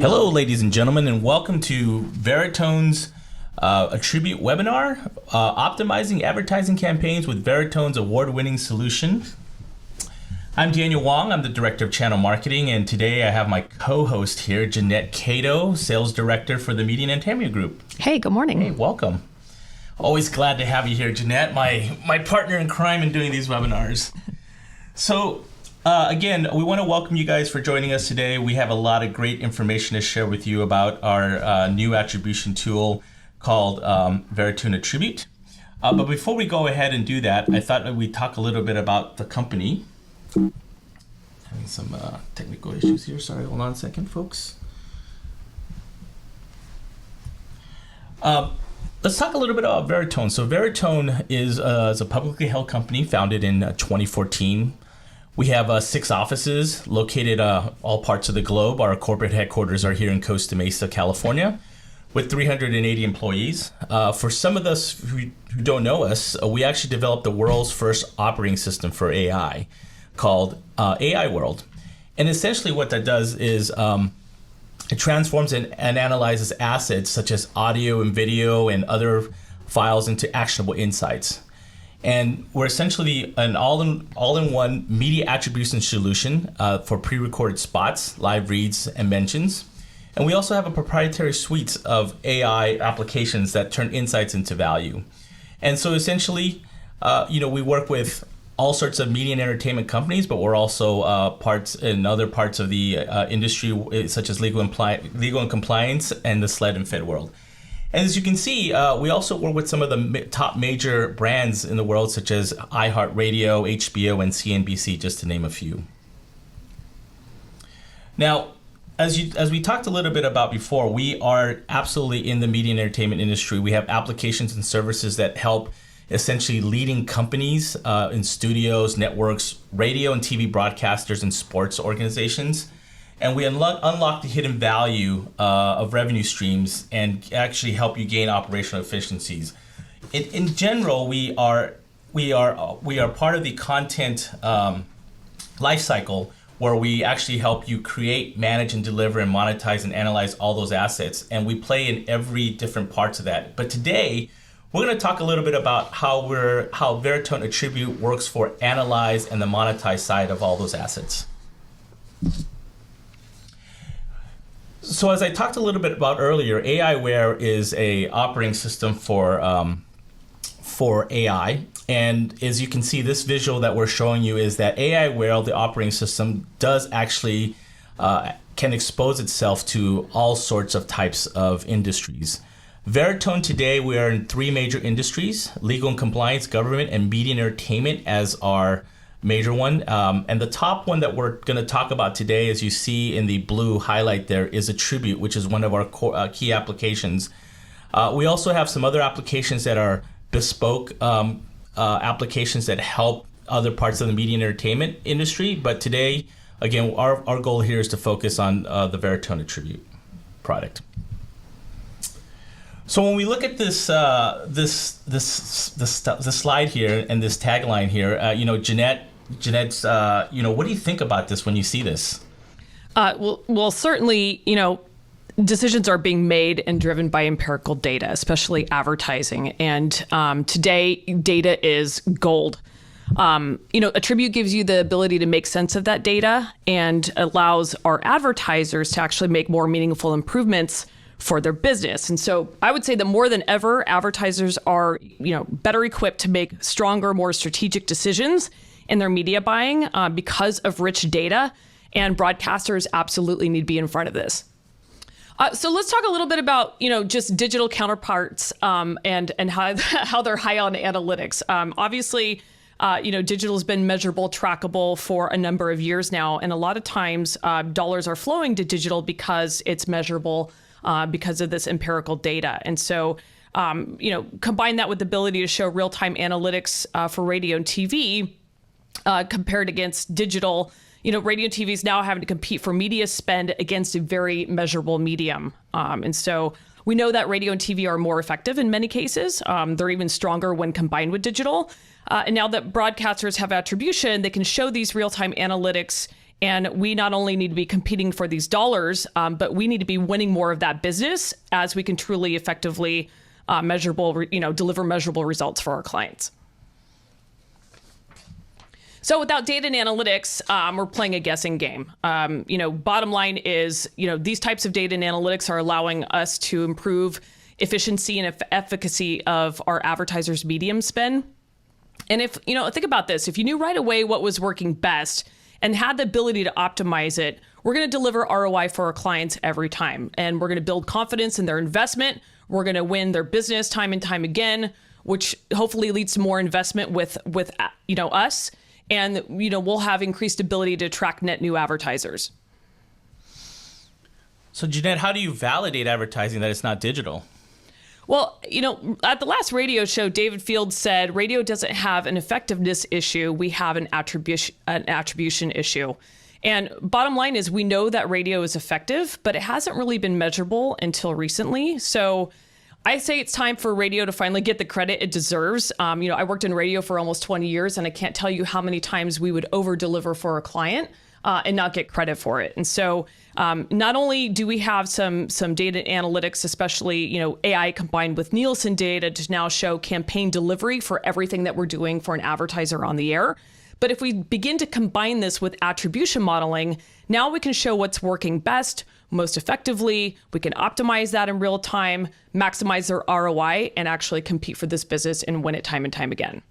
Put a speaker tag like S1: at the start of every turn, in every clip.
S1: Hello, ladies and gentlemen, and welcome to Veritone's Attribute webinar, Optimizing Advertising Campaigns with Veritone's award-winning solution. I'm Daniel Wong. I'm the Director of Channel Marketing, and today I have my co-host here, Jeanette Cato, Sales Director for the Media and Entertainment Group.
S2: Hey, good morning.
S1: Hey, welcome. Always glad to have you here, Jeanette, my partner in crime in doing these webinars. So, again, we want to welcome you guys for joining us today. We have a lot of great information to share with you about our new attribution tool called Veritone Attribute. But before we go ahead and do that, I thought that we'd talk a little bit about the company. Having some technical issues here. Sorry, hold on a second, folks. Let's talk a little bit about Veritone. So Veritone is a publicly held company founded in 2014. We have 6 offices located all parts of the globe. Our corporate headquarters are here in Costa Mesa, California, with 380 employees. For some of us who don't know us, we actually developed the world's first operating system for AI called AI World. And essentially what that does is it transforms and analyzes assets such as audio and video and other files into actionable insights. And we're essentially an all-in-one media attribution solution for pre-recorded spots, live reads, and mentions. And we also have a proprietary suite of AI applications that turn insights into value. And so essentially, we work with all sorts of media and entertainment companies, but we're also parts in other parts of the industry, such as legal and compliance and the SLED and Fed world. And as you can see, we also work with some of the top major brands in the world, such as iHeartRadio, HBO, and CNBC, just to name a few. Now, as we talked a little bit about before, we are absolutely in the media and entertainment industry. We have applications and services that help essentially leading companies in studios, networks, radio and TV broadcasters, and sports organizations. And we unlock the hidden value of revenue streams and actually help you gain operational efficiencies. In general, we are part of the content life cycle, where we actually help you create, manage, and deliver, and monetize and analyze all those assets. And we play in every different parts of that. But today, we're going to talk a little bit about how Veritone Attribute works for analyze and the monetize side of all those assets. So as I talked a little bit about earlier, AIware is a operating system for AI. And as you can see, this visual that we're showing you is that AIware, the operating system, does actually can expose itself to all sorts of types of industries. Veritone today, we are in 3 major industries: legal and compliance, government, and media and entertainment as our major one. And the top one that we're going to talk about today, as you see in the blue highlight there, is Attribute, which is one of our key applications. We also have some other applications that are bespoke applications that help other parts of the media and entertainment industry. But today, again, our goal here is to focus on the Veritone Attribute product. So when we look at this slide here and this tagline here, Jeanette's, what do you think about this when you see this?
S2: Well, certainly, decisions are being made and driven by empirical data, especially advertising. And today, data is gold. Attribute gives you the ability to make sense of that data and allows our advertisers to actually make more meaningful improvements for their business. And so I would say that more than ever, advertisers are, better equipped to make stronger, more strategic decisions in their media buying because of rich data, and broadcasters absolutely need to be in front of this. So let's talk a little bit about, just digital counterparts and how they're high on analytics. Obviously, digital has been measurable, trackable for a number of years now. And a lot of times dollars are flowing to digital because it's measurable because of this empirical data. And so, combine that with the ability to show real-time analytics for radio and TV compared against digital. Radio and TV is now having to compete for media spend against a very measurable medium. And so we know that radio and TV are more effective in many cases. They're even stronger when combined with digital. And now that broadcasters have attribution, they can show these real-time analytics And we not only need to be competing for these dollars, but we need to be winning more of that business as we can truly effectively deliver measurable results for our clients. So without data and analytics, we're playing a guessing game. Bottom line is, these types of data and analytics are allowing us to improve efficiency and efficacy of our advertisers' medium spend. And if, think about this, if you knew right away what was working best and had the ability to optimize it, we're going to deliver ROI for our clients every time. And we're going to build confidence in their investment. We're going to win their business time and time again, which hopefully leads to more investment with us. And, we'll have increased ability to attract net new advertisers.
S1: So, Jeanette, how do you validate advertising that it's not digital?
S2: Well, at the last radio show, David Field said radio doesn't have an effectiveness issue. We have an attribution issue. And bottom line is we know that radio is effective, but it hasn't really been measurable until recently. So I say it's time for radio to finally get the credit it deserves. I worked in radio for almost 20 years, and I can't tell you how many times we would over-deliver for a client and not get credit for it. And so not only do we have some data analytics, especially AI combined with Nielsen data to now show campaign delivery for everything that we're doing for an advertiser on the air, but if we begin to combine this with attribution modeling, now we can show what's working best, most effectively. We can optimize that in real time, maximize their ROI, and actually compete for this business and win it time and time again.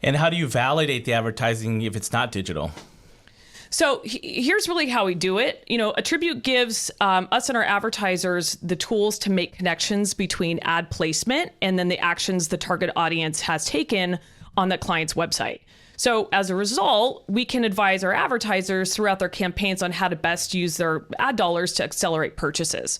S1: And how do you validate the advertising if it's not digital?
S2: So here's really how we do it. Attribute gives us and our advertisers the tools to make connections between ad placement and then the actions the target audience has taken on the client's website. So as a result, we can advise our advertisers throughout their campaigns on how to best use their ad dollars to accelerate purchases.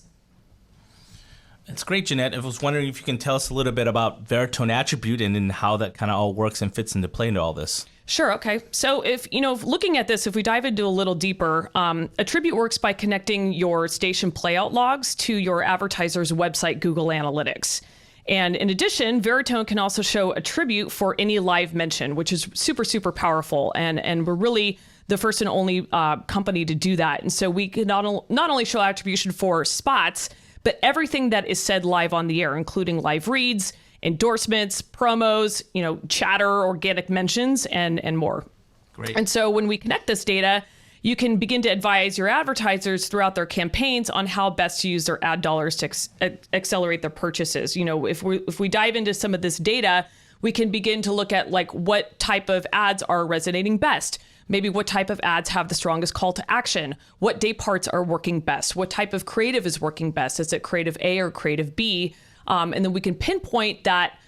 S1: That's great, Jeanette. I was wondering if you can tell us a little bit about Veritone Attribute and then how that kind of all works and fits into play into all this.
S2: Sure. Okay. So if looking at this, if we dive into a little deeper, Attribute works by connecting your station playout logs to your advertiser's website, Google Analytics. And in addition, Veritone can also show Attribute for any live mention, which is super, super powerful. And we're really the first and only company to do that. And so we can not only show attribution for spots, but everything that is said live on the air, including live reads, endorsements, promos, chatter, organic mentions, and more.
S1: Great.
S2: And so when we connect this data, you can begin to advise your advertisers throughout their campaigns on how best to use their ad dollars to accelerate their purchases. If we dive into some of this data, we can begin to look at what type of ads are resonating best. Maybe what type of ads have the strongest call to action? What day parts are working best? What type of creative is working best? Is it creative A or creative B? And then we can pinpoint that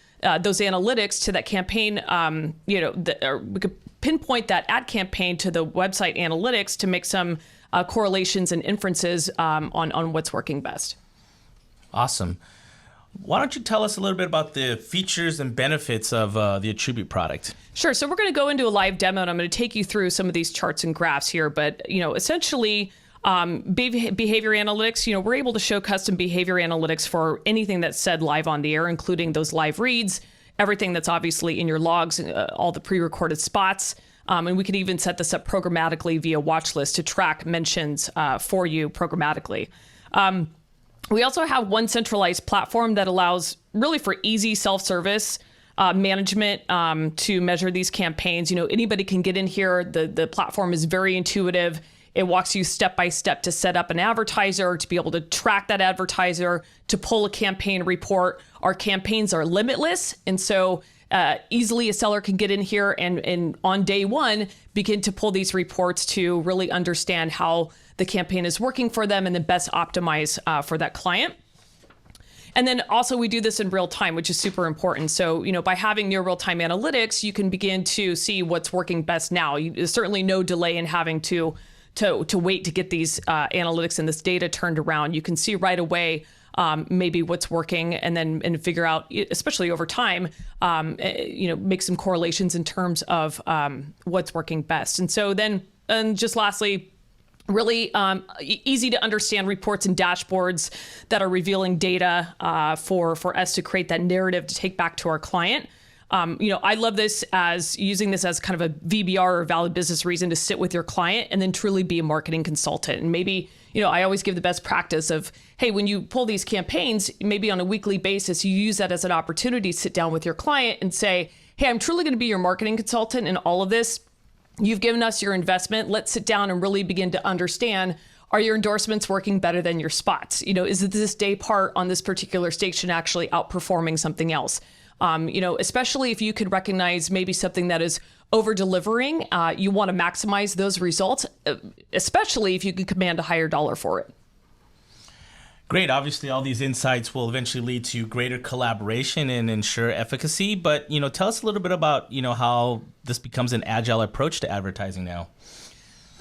S2: those analytics to that campaign, or we could pinpoint that ad campaign to the website analytics to make some correlations and inferences on what's working best.
S1: Awesome. Why don't you tell us a little bit about the features and benefits of the Attribute product?
S2: Sure. So we're going to go into a live demo, and I'm going to take you through some of these charts and graphs here. But, essentially, behavior analytics, we're able to show custom behavior analytics for anything that's said live on the air, including those live reads, everything that's obviously in your logs, all the pre-recorded spots. And we can even set this up programmatically via watch list to track mentions for you programmatically. We also have one centralized platform that allows really for easy self-service management to measure these campaigns. Anybody can get in here. The platform is very intuitive. It walks you step by step to set up an advertiser, to be able to track that advertiser, to pull a campaign report. Our campaigns are limitless. And so easily a seller can get in here and on day one, begin to pull these reports to really understand how the campaign is working for them and then best optimize for that client. And then also we do this in real time, which is super important. So, by having near real time analytics, you can begin to see what's working best now. There's certainly no delay in having to wait to get these analytics and this data turned around. You can see right away maybe what's working and figure out, especially over time, make some correlations in terms of what's working best. And so then, and just lastly, really easy to understand reports and dashboards that are revealing data for us to create that narrative to take back to our client. I love this as using this as kind of a VBR or valid business reason to sit with your client and then truly be a marketing consultant. And maybe, I always give the best practice of, hey, when you pull these campaigns, maybe on a weekly basis, you use that as an opportunity to sit down with your client and say, hey, I'm truly going to be your marketing consultant in all of this. You've given us your investment. Let's sit down and really begin to understand, are your endorsements working better than your spots? Is this day part on this particular station actually outperforming something else? Especially if you could recognize maybe something that is over delivering, you want to maximize those results, especially if you can command a higher dollar for it.
S1: Great. Obviously, all these insights will eventually lead to greater collaboration and ensure efficacy. But, tell us a little bit about, how this becomes an agile approach to advertising now.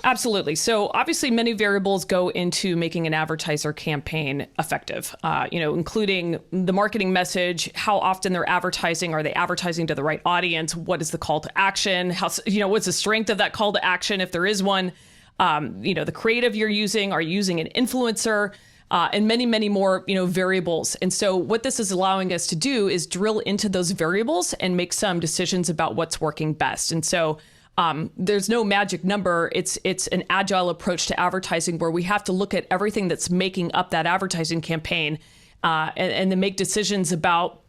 S2: Absolutely. So obviously many variables go into making an advertiser campaign effective, including the marketing message, how often they're advertising, are they advertising to the right audience? What is the call to action? What's the strength of that call to action if there is one? The creative you're using, are you using an influencer? And many, many more, variables. And so what this is allowing us to do is drill into those variables and make some decisions about what's working best. And so there's no magic number. It's an agile approach to advertising where we have to look at everything that's making up that advertising campaign and then make decisions about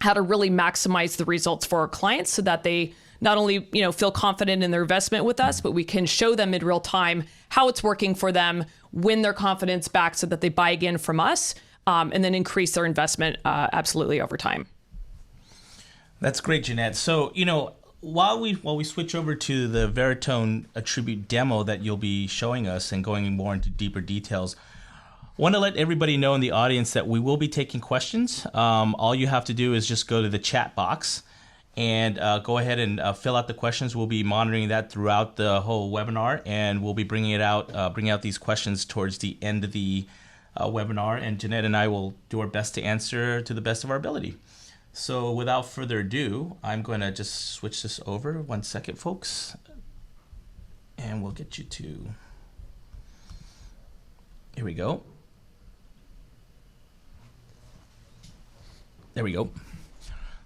S2: how to really maximize the results for our clients so that they not only feel confident in their investment with us, but we can show them in real time how it's working for them, win their confidence back so that they buy again from us, and then increase their investment absolutely over time.
S1: That's great, Jeanette. So, while we switch over to the Veritone Attribute demo that you'll be showing us and going more into deeper details, I want to let everybody know in the audience that we will be taking questions. All you have to do is just go to the chat box and go ahead and fill out the questions. We'll be monitoring that throughout the whole webinar, and we'll be bringing out these questions towards the end of the webinar. And Jeanette and I will do our best to answer to the best of our ability. So without further ado, I'm going to just switch this over. 1 second, folks. And we'll get you to... Here we go. There we go.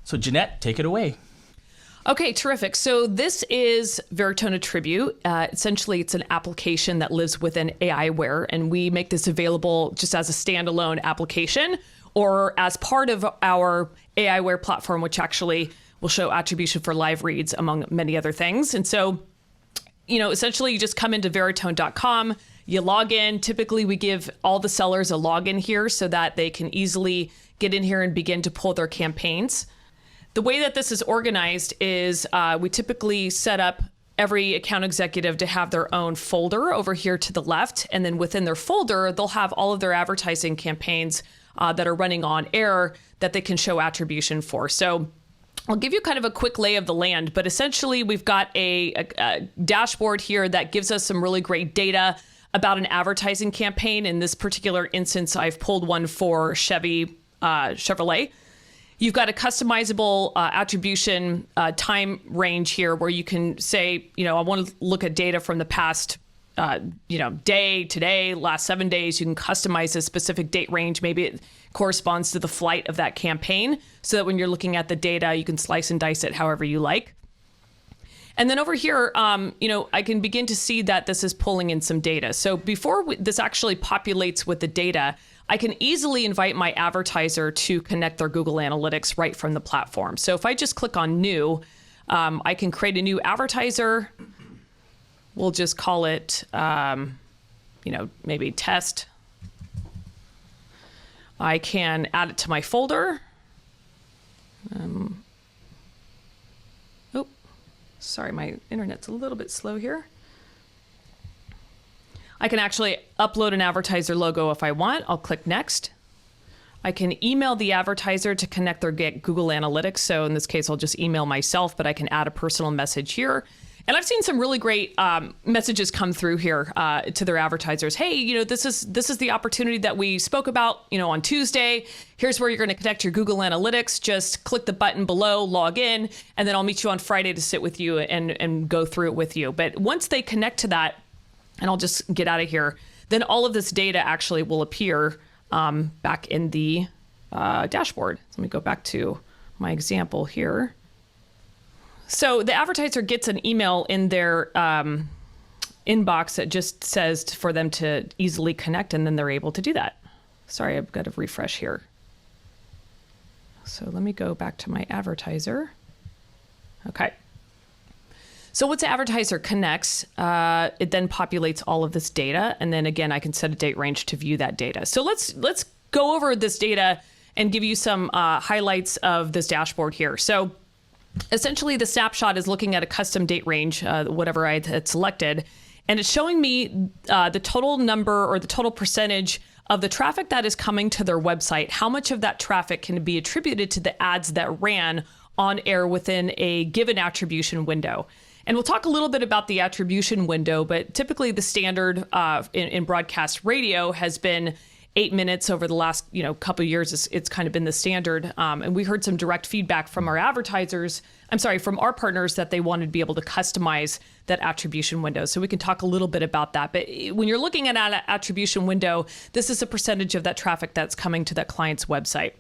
S1: So Jeanette, take it away.
S2: Okay, terrific. So this is Veritone Attribute. Essentially, it's an application that lives within AIware, and we make this available just as a standalone application or as part of our AIware platform, which actually will show attribution for live reads, among many other things. And so, essentially, you just come into veritone.com, you log in. Typically, we give all the sellers a login here so that they can easily get in here and begin to pull their campaigns. The way that this is organized is we typically set up every account executive to have their own folder over here to the left. And then within their folder, they'll have all of their advertising campaigns that are running on air that they can show attribution for. So I'll give you kind of a quick lay of the land, but essentially we've got a dashboard here that gives us some really great data about an advertising campaign. In this particular instance, I've pulled one for Chevrolet. You've got a customizable attribution time range here where you can say, I want to look at data from the past, day, today, last 7 days. You can customize a specific date range. Maybe it corresponds to the flight of that campaign so that when you're looking at the data, you can slice and dice it however you like. And then over here, I can begin to see that this is pulling in some data. So before this actually populates with the data, I can easily invite my advertiser to connect their Google Analytics right from the platform. So if I just click on new, I can create a new advertiser. We'll just call it, maybe test. I can add it to my folder. Sorry, my internet's a little bit slow here. I can actually upload an advertiser logo if I want. I'll click next. I can email the advertiser to connect their Google Analytics. So in this case, I'll just email myself, but I can add a personal message here. And I've seen some really great messages come through here to their advertisers. Hey, this is the opportunity that we spoke about, on Tuesday. Here's where you're going to connect your Google Analytics. Just click the button below, log in, and then I'll meet you on Friday to sit with you and go through it with you. But once they connect to that, and I'll just get out of here, then all of this data actually will appear back in the dashboard. So let me go back to my example here. So the advertiser gets an email in their inbox that just says for them to easily connect, and then they're able to do that. Sorry, I've got to refresh here. So let me go back to my advertiser. Okay. So once the advertiser connects, it then populates all of this data. And then again, I can set a date range to view that data. So let's go over this data and give you some highlights of this dashboard here. So essentially, the snapshot is looking at a custom date range, whatever I had selected, and it's showing me the total number or the total percentage of the traffic that is coming to their website. How much of that traffic can be attributed to the ads that ran on air within a given attribution window. And we'll talk a little bit about the attribution window, but typically the standard in broadcast radio has been 8 minutes over the last couple of years. It's kind of been the standard. And we heard some direct feedback from our from our partners that they wanted to be able to customize that attribution window. So we can talk a little bit about that. But when you're looking at an attribution window, this is a percentage of that traffic that's coming to that client's website.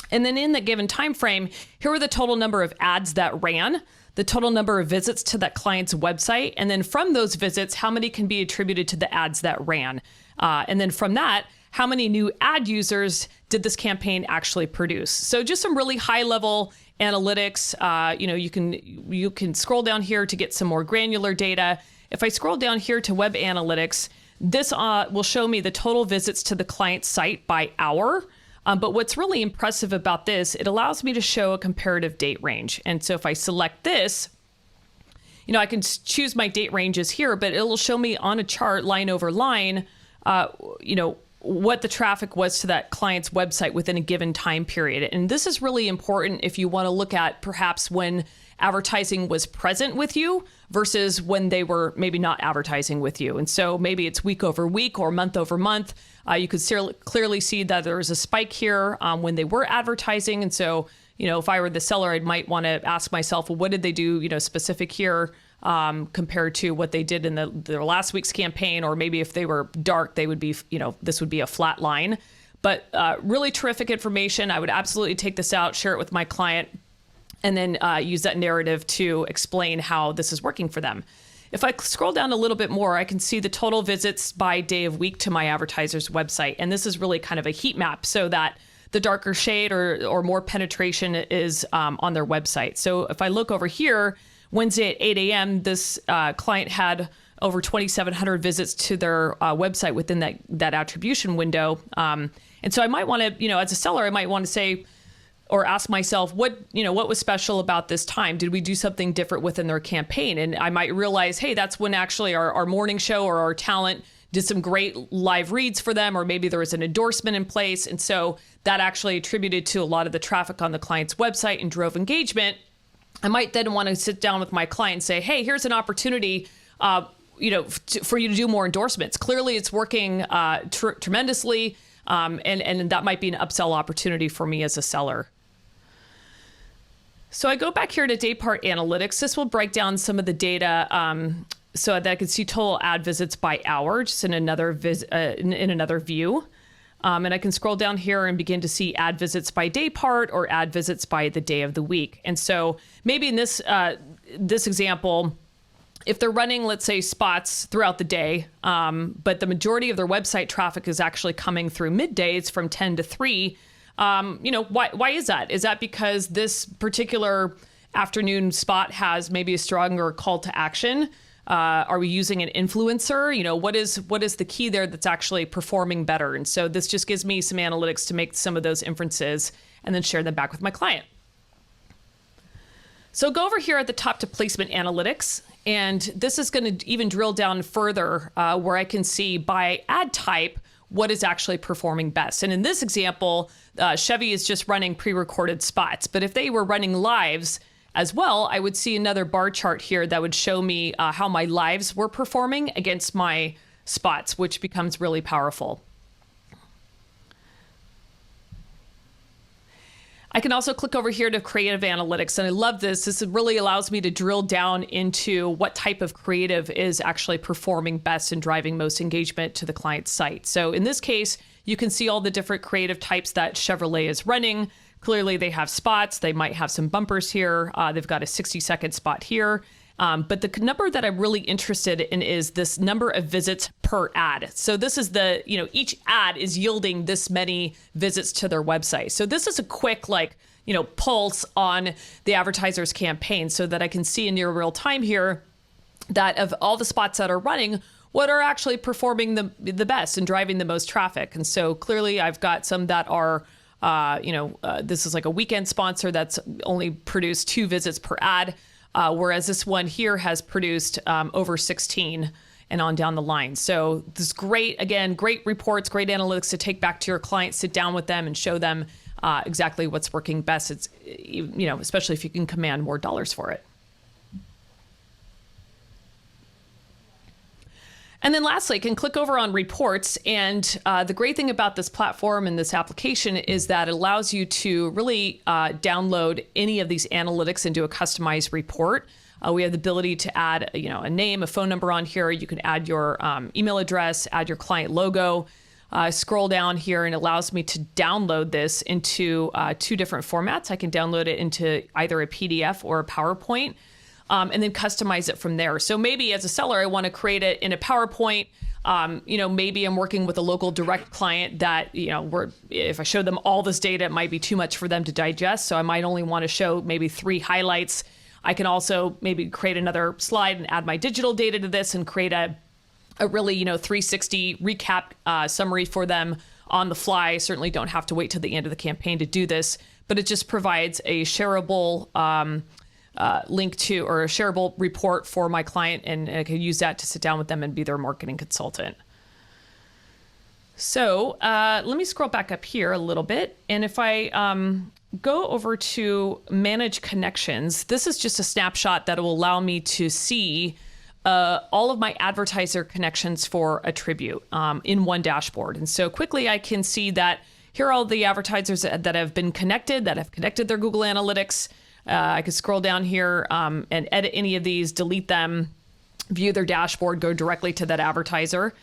S2: And then in the given time frame, here are the total number of ads that ran, the total number of visits to that client's website, and then from those visits, how many can be attributed to the ads that ran. And then from that, how many new ad users did this campaign actually produce? So just some really high-level analytics. You can scroll down here to get some more granular data. If I scroll down here to web analytics, this will show me the total visits to the client site by hour. But what's really impressive about this, it allows me to show a comparative date range. And so if I select this, I can choose my date ranges here, but it'll show me on a chart, line over line, what the traffic was to that client's website within a given time period. And this is really important if you want to look at perhaps when advertising was present with you versus when they were maybe not advertising with you. And so maybe it's week over week or month over month. You could clearly see that there was a spike here when they were advertising. And so, if I were the seller, I might want to ask myself, well, what did they do, specific here compared to what they did in their last week's campaign? Or maybe if they were dark, they would be, this would be a flat line. But really terrific information. I would absolutely take this out, share it with my client, and then use that narrative to explain how this is working for them. If I scroll down a little bit more, I can see the total visits by day of week to my advertiser's website. And this is really kind of a heat map so that the darker shade or more penetration is on their website. So if I look over here, Wednesday at 8 a.m., this client had over 2,700 visits to their website within that attribution window. And so I might want to, as a seller, I might want to say, or ask myself, what was special about this time? Did we do something different within their campaign? And I might realize, hey, that's when actually our morning show or our talent did some great live reads for them, or maybe there was an endorsement in place. And so that actually attributed to a lot of the traffic on the client's website and drove engagement. I might then want to sit down with my client and say, hey, here's an opportunity for you to do more endorsements. Clearly it's working tremendously. And that might be an upsell opportunity for me as a seller. So I go back here to Daypart Analytics. This will break down some of the data so that I can see total ad visits by hour, just in another view. And I can scroll down here and begin to see ad visits by day part or ad visits by the day of the week. And so maybe in this example, if they're running, let's say, spots throughout the day, but the majority of their website traffic is actually coming through middays from 10 to 3, why is that? Is that because this particular afternoon spot has maybe a stronger call to action? Are we using an influencer? What is the key there that's actually performing better? And so this just gives me some analytics to make some of those inferences and then share them back with my client. So go over here at the top to placement analytics. And this is going to even drill down further where I can see by ad type what is actually performing best. And in this example, Chevy is just running pre-recorded spots. But if they were running lives as well, I would see another bar chart here that would show me how my lives were performing against my spots, which becomes really powerful. I can also click over here to creative analytics. And I love this. This really allows me to drill down into what type of creative is actually performing best and driving most engagement to the client's site. So in this case, you can see all the different creative types that Chevrolet is running. clearly they have spots. They might have some bumpers here. They've got a 60-second spot here. But the number that I'm really interested in is this number of visits per ad. So this is each ad is yielding this many visits to their website. So this is a quick, pulse on the advertiser's campaign so that I can see in near real time here that of all the spots that are running, what are actually performing the best and driving the most traffic. And so clearly I've got some that are, this is like a weekend sponsor that's only produced 2 visits per ad, whereas this one here has produced over 16 and on down the line. So this is great, again, great reports, great analytics to take back to your clients, sit down with them and show them exactly what's working best. It's, especially if you can command more dollars for it. And then lastly, I can click over on reports. And the great thing about this platform and this application is that it allows you to really download any of these analytics into a customized report. We have the ability to add, a name, a phone number on here. You can add your email address, add your client logo. Scroll down here and it allows me to download this into 2 different formats. I can download it into either a PDF or a PowerPoint. And then customize it from there. So maybe as a seller, I want to create it in a PowerPoint. Maybe I'm working with a local direct client that, if I show them all this data, it might be too much for them to digest. So I might only want to show maybe 3 highlights. I can also maybe create another slide and add my digital data to this and create a really, 360 recap summary for them on the fly. I certainly don't have to wait till the end of the campaign to do this, but it just provides a shareable link to or a shareable report for my client, and I can use that to sit down with them and be their marketing consultant. So let me scroll back up here a little bit. And if I go over to manage connections, this is just a snapshot that will allow me to see all of my advertiser connections for Attribute in one dashboard. And so quickly I can see that here are all the advertisers that have been connected, that have connected their Google Analytics. I could scroll down here and edit any of these, delete them, view their dashboard, go directly to that advertiser.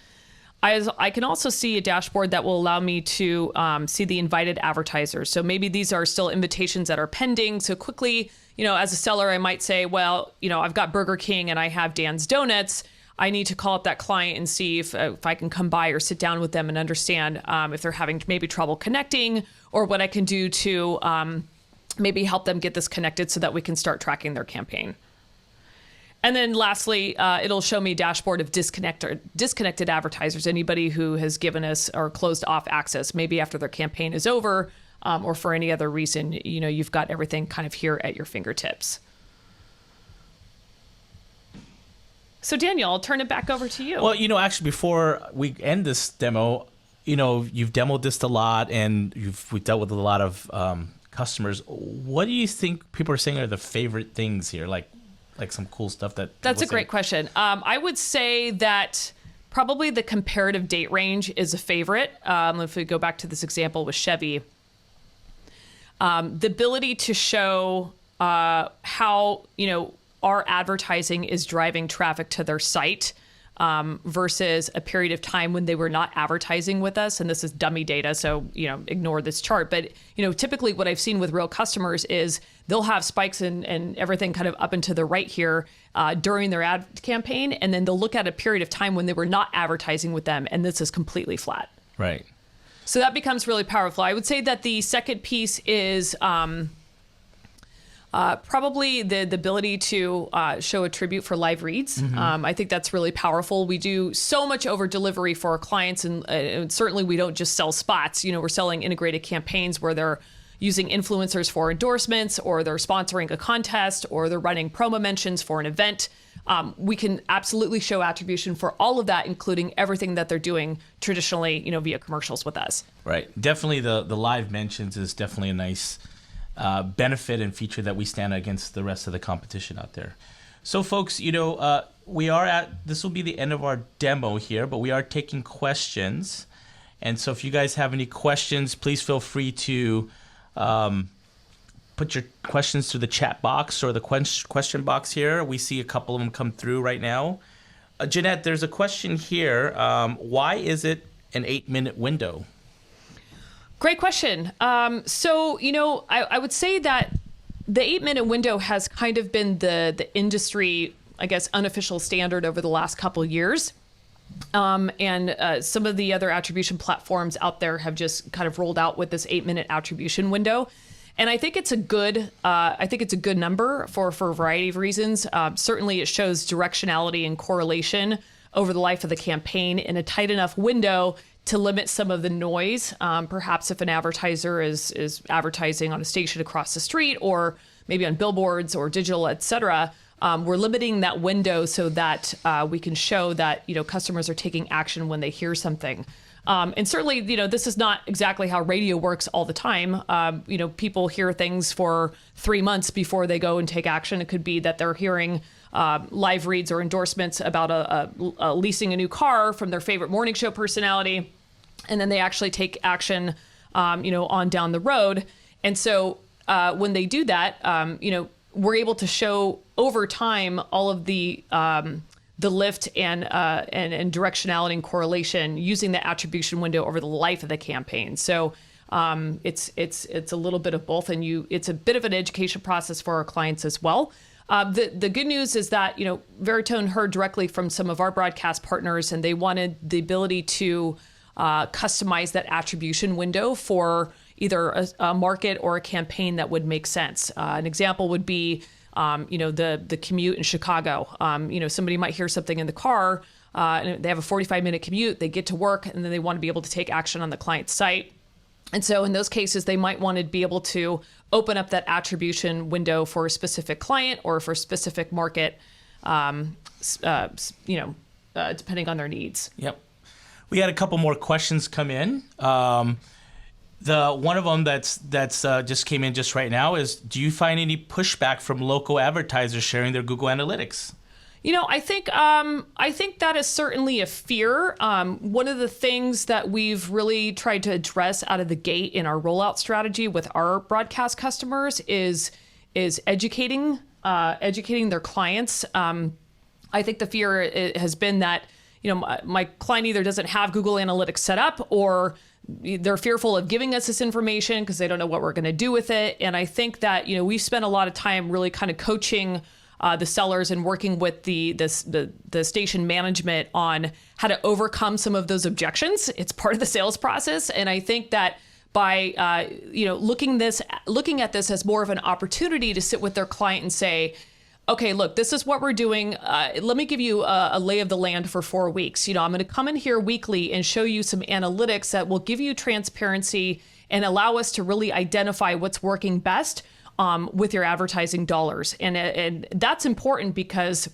S2: I can also see a dashboard that will allow me to see the invited advertisers. So maybe these are still invitations that are pending. So quickly, as a seller, I might say, well, I've got Burger King and I have Dan's Donuts. I need to call up that client and see if I can come by or sit down with them and understand if they're having maybe trouble connecting, or what I can do to maybe help them get this connected so that we can start tracking their campaign. And then lastly, it'll show me a dashboard of disconnected advertisers, anybody who has given us or closed off access, maybe after their campaign is over, or for any other reason. You've got everything kind of here at your fingertips. So Daniel, I'll turn it back over to you.
S1: Well, actually, before we end this demo, you've demoed this a lot and we've dealt with a lot of customers. What do you think people are saying are the favorite things here? Like some cool stuff that's
S2: a great question. I would say that probably the comparative date range is a favorite. If we go back to this example with Chevy, the ability to show how our advertising is driving traffic to their site versus a period of time when they were not advertising with us. And this is dummy data, so ignore this chart. But typically what I've seen with real customers is they'll have spikes and everything kind of up and to the right here during their ad campaign, and then they'll look at a period of time when they were not advertising with them, and this is completely flat.
S1: Right.
S2: So that becomes really powerful. I would say that the second piece is probably the ability to show Attribute for live reads.
S1: Mm-hmm.
S2: I think that's really powerful. We do so much over delivery for our clients, and certainly we don't just sell spots. We're selling integrated campaigns where they're using influencers for endorsements, or they're sponsoring a contest, or they're running promo mentions for an event. We can absolutely show attribution for all of that, including everything that they're doing traditionally, via commercials with us.
S1: Right. Definitely the live mentions is definitely a nice benefit and feature that we stand against the rest of the competition out there. So folks, this will be the end of our demo here, but we are taking questions. And so if you guys have any questions, please feel free to put your questions through the chat box or the question box here. We see a couple of them come through right now. Jeanette, there's a question here. Why is it an 8-minute window?
S2: Great question. I would say that the 8-minute window has kind of been the industry, I guess, unofficial standard over the last couple of years. And some of the other attribution platforms out there have just kind of rolled out with this 8-minute attribution window. And I think it's a good number for a variety of reasons. Certainly, it shows directionality and correlation over the life of the campaign in a tight enough window to limit some of the noise. Perhaps if an advertiser is advertising on a station across the street, or maybe on billboards or digital, et cetera, we're limiting that window so that we can show that customers are taking action when they hear something. And certainly, this is not exactly how radio works all the time. People hear things for 3 months before they go and take action. It could be that they're hearing live reads or endorsements about leasing a new car from their favorite morning show personality, and then they actually take action, on down the road. And so when they do that, we're able to show over time all of the lift and directionality and correlation using the attribution window over the life of the campaign. So it's a little bit of both, and it's a bit of an education process for our clients as well. The good news is that Veritone heard directly from some of our broadcast partners, and they wanted the ability to customize that attribution window for either a market or a campaign that would make sense. An example would be the commute in Chicago. Somebody might hear something in the car, and they have a 45-minute commute. They get to work, and then they want to be able to take action on the client's site. And so in those cases, they might want to be able to open up that attribution window for a specific client or for a specific market, depending on their needs.
S1: Yep. We had a couple more questions come in. The one of them that's just came in just right now is, do you find any pushback from local advertisers sharing their Google Analytics?
S2: I think that is certainly a fear. One of the things that we've really tried to address out of the gate in our rollout strategy with our broadcast customers is educating their clients. I think the fear has been that my client either doesn't have Google Analytics set up, or they're fearful of giving us this information because they don't know what we're going to do with it. And I think that we've spent a lot of time really kind of coaching the sellers and working with the station management on how to overcome some of those objections. It's part of the sales process, and I think that by looking at this as more of an opportunity to sit with their client and say, okay, look, this is what we're doing. Let me give you a lay of the land for 4 weeks. I'm going to come in here weekly and show you some analytics that will give you transparency and allow us to really identify what's working best with your advertising dollars. And that's important because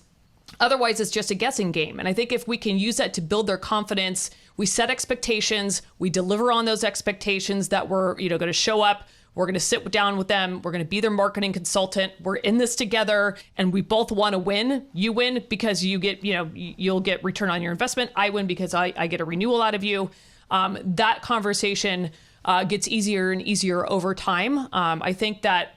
S2: otherwise it's just a guessing game. And I think if we can use that to build their confidence, we set expectations, we deliver on those expectations that we're going to show up. We're going to sit down with them. We're going to be their marketing consultant. We're in this together, and we both want to win. You win because you get, you'll get return on your investment. I win because I get a renewal out of you. That conversation gets easier and easier over time. I think that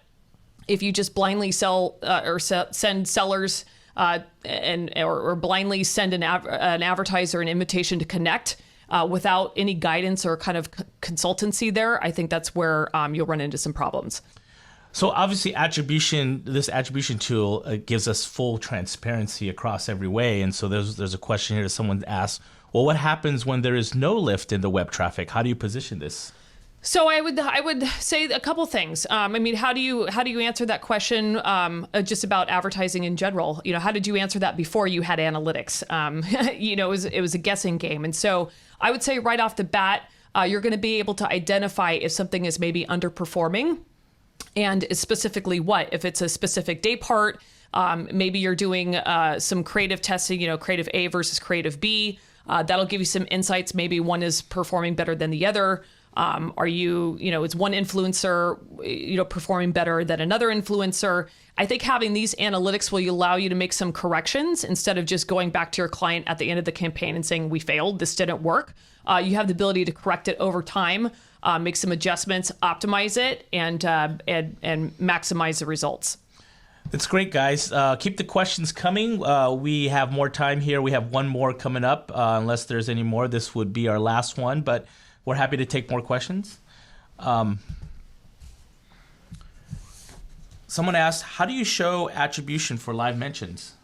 S2: if you just blindly sell or send sellers or blindly send an advertiser an invitation to connect, without any guidance or kind of consultancy there, I think that's where you'll run into some problems.
S1: So obviously this attribution tool gives us full transparency across every way. And so there's a question here that someone asked, well, what happens when there is no lift in the web traffic? How do you position this?
S2: So I would say a couple things. How do you answer that question just about advertising in general? How did you answer that before you had analytics? It was a guessing game. And so I would say right off the bat, you're going to be able to identify if something is maybe underperforming, and specifically what. If it's a specific day part, maybe you're doing some creative testing, creative A versus creative B. That'll give you some insights. Maybe one is performing better than the other. Is one influencer, performing better than another influencer? I think having these analytics will allow you to make some corrections instead of just going back to your client at the end of the campaign and saying, we failed, this didn't work. You have the ability to correct it over time, make some adjustments, optimize it, and maximize the results.
S1: That's great, guys. Keep the questions coming. We have more time here. We have one more coming up. Unless there's any more, this would be our last one, but we're happy to take more questions. Someone asked, how do you show attribution for live mentions?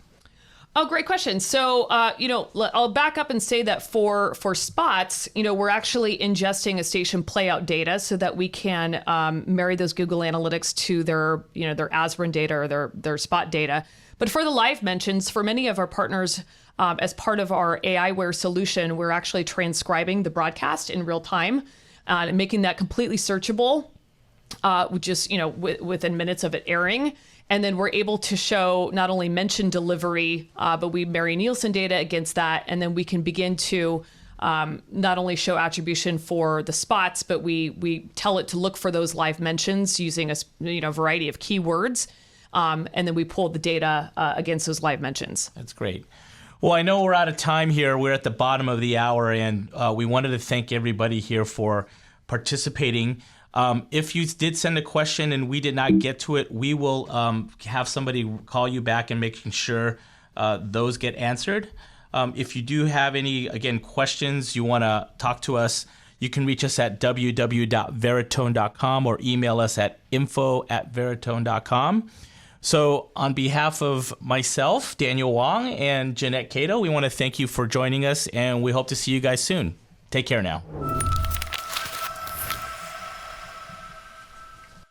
S2: Oh, great question. So, I'll back up and say that for spots, we're actually ingesting a station playout data so that we can marry those Google Analytics to their Asburn data or their spot data. But for the live mentions, for many of our partners, as part of our AIware solution, we're actually transcribing the broadcast in real time and making that completely searchable, just within minutes of it airing. And then we're able to show not only mention delivery, but we marry Nielsen data against that. And then we can begin to not only show attribution for the spots, but we tell it to look for those live mentions using a variety of keywords. And then we pull the data against those live mentions.
S1: That's great. Well, I know we're out of time here. We're at the bottom of the hour, and we wanted to thank everybody here for participating. If you did send a question and we did not get to it, we will have somebody call you back and making sure those get answered. If you do have any, again, questions, you want to talk to us, you can reach us at www.veritone.com or email us at info@veritone.com. So on behalf of myself, Daniel Wong, and Jeanette Cato, we want to thank you for joining us, and we hope to see you guys soon. Take care now.